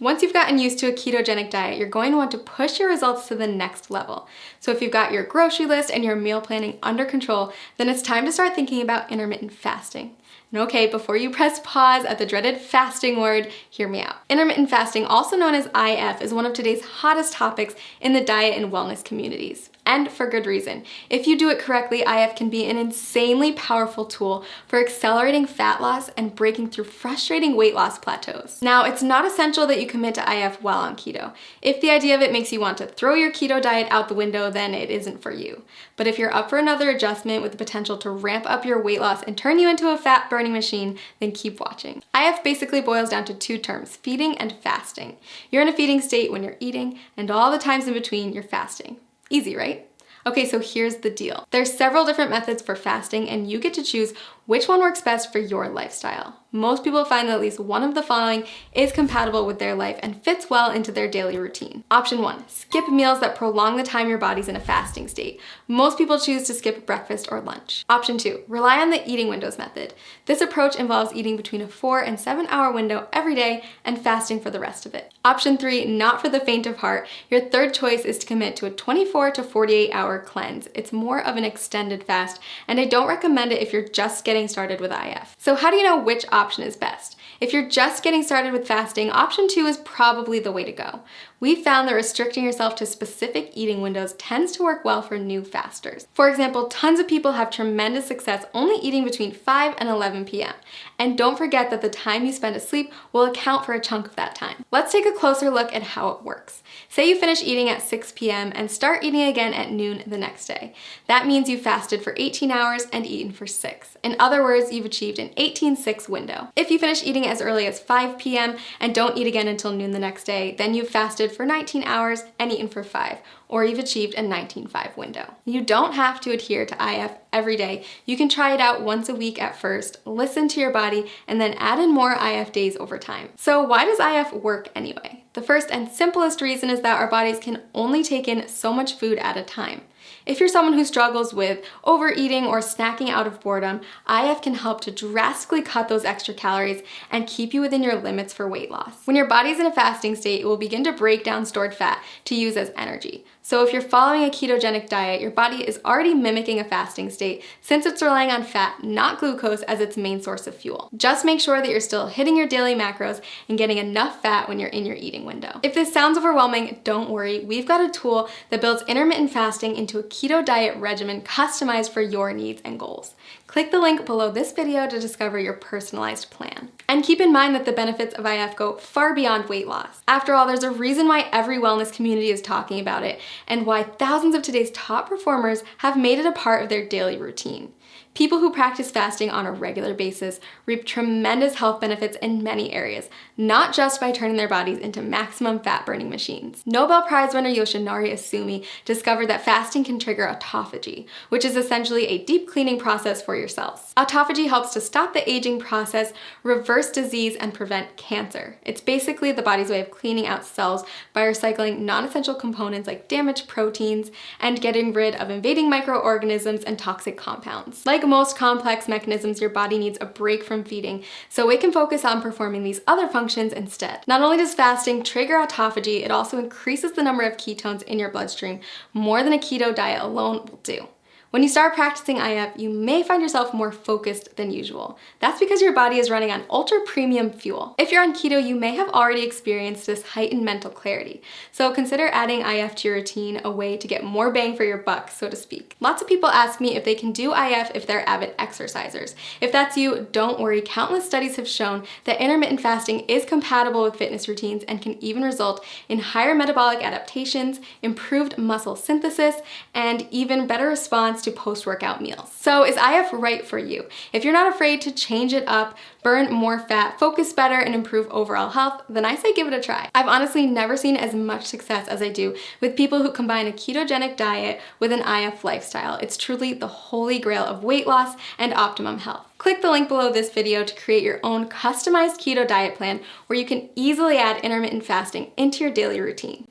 Once you've gotten used to a ketogenic diet, you're going to want to push your results to the next level. So if you've got your grocery list and your meal planning under control, then it's time to start thinking about intermittent fasting. And okay, before you press pause at the dreaded fasting word, hear me out. Intermittent fasting, also known as IF, is one of today's hottest topics in the diet and wellness communities. And for good reason. If you do it correctly, IF can be an insanely powerful tool for accelerating fat loss and breaking through frustrating weight loss plateaus. Now, it's not essential that you commit to IF while on keto. If the idea of it makes you want to throw your keto diet out the window, then it isn't for you. But if you're up for another adjustment with the potential to ramp up your weight loss and turn you into a fat burning machine, then keep watching. IF basically boils down to two terms, feeding and fasting. You're in a feeding state when you're eating, and all the times in between you're fasting. Easy, right? Okay, so here's the deal. There's several different methods for fasting, and you get to choose which one works best for your lifestyle. Most people find that at least one of the following is compatible with their life and fits well into their daily routine. Option 1, skip meals that prolong the time your body's in a fasting state. Most people choose to skip breakfast or lunch. Option 2, rely on the eating windows method. This approach involves eating between a 4 and 7 hour window every day and fasting for the rest of it. Option 3, not for the faint of heart. Your third choice is to commit to a 24 to 48 hour cleanse. It's more of an extended fast, and I don't recommend it if you're just getting started with IF. So how do you know which option is best? If you're just getting started with fasting, option 2 is probably the way to go. We found that restricting yourself to specific eating windows tends to work well for new fasters. For example, tons of people have tremendous success only eating between 5 and 11 p.m. And don't forget that the time you spend asleep will account for a chunk of that time. Let's take a closer look at how it works. Say you finish eating at 6 p.m. and start eating again at noon the next day. That means you fasted for 18 hours and eaten for 6. In other words, you've achieved an 18-6 window. If you finish eating as early as 5 p.m. and don't eat again until noon the next day, then you've fasted for 19 hours and eaten for 5, or you've achieved a 19-5 window. You don't have to adhere to IF every day. You can try it out once a week at first, listen to your body, and then add in more IF days over time. So why does IF work anyway? The first and simplest reason is that our bodies can only take in so much food at a time. If you're someone who struggles with overeating or snacking out of boredom, IF can help to drastically cut those extra calories and keep you within your limits for weight loss. When your body's in a fasting state, it will begin to break down stored fat to use as energy. So if you're following a ketogenic diet, your body is already mimicking a fasting state since it's relying on fat, not glucose, as its main source of fuel. Just make sure that you're still hitting your daily macros and getting enough fat when you're in your eating window. If this sounds overwhelming, don't worry. We've got a tool that builds intermittent fasting into a keto diet regimen customized for your needs and goals. Click the link below this video to discover your personalized plan. And keep in mind that the benefits of IF go far beyond weight loss. After all, there's a reason why every wellness community is talking about it, and why thousands of today's top performers have made it a part of their daily routine. People who practice fasting on a regular basis reap tremendous health benefits in many areas, not just by turning their bodies into maximum fat-burning machines. Nobel Prize winner Yoshinari Asumi discovered that fasting can trigger autophagy, which is essentially a deep cleaning process for your cells. Autophagy helps to stop the aging process, reverse disease, and prevent cancer. It's basically the body's way of cleaning out cells by recycling non-essential components like damaged proteins and getting rid of invading microorganisms and toxic compounds. Like most complex mechanisms, your body needs a break from feeding, so it can focus on performing these other functions instead. Not only does fasting trigger autophagy, it also increases the number of ketones in your bloodstream more than a keto diet alone will do. When you start practicing IF, you may find yourself more focused than usual. That's because your body is running on ultra premium fuel. If you're on keto, you may have already experienced this heightened mental clarity. So consider adding IF to your routine, a way to get more bang for your buck, so to speak. Lots of people ask me if they can do IF if they're avid exercisers. If that's you, don't worry. Countless studies have shown that intermittent fasting is compatible with fitness routines and can even result in higher metabolic adaptations, improved muscle synthesis, and even better response to post-workout meals. So is IF right for you? If you're not afraid to change it up, burn more fat, focus better, and improve overall health, then I say give it a try. I've honestly never seen as much success as I do with people who combine a ketogenic diet with an IF lifestyle. It's truly the holy grail of weight loss and optimum health. Click the link below this video to create your own customized keto diet plan where you can easily add intermittent fasting into your daily routine.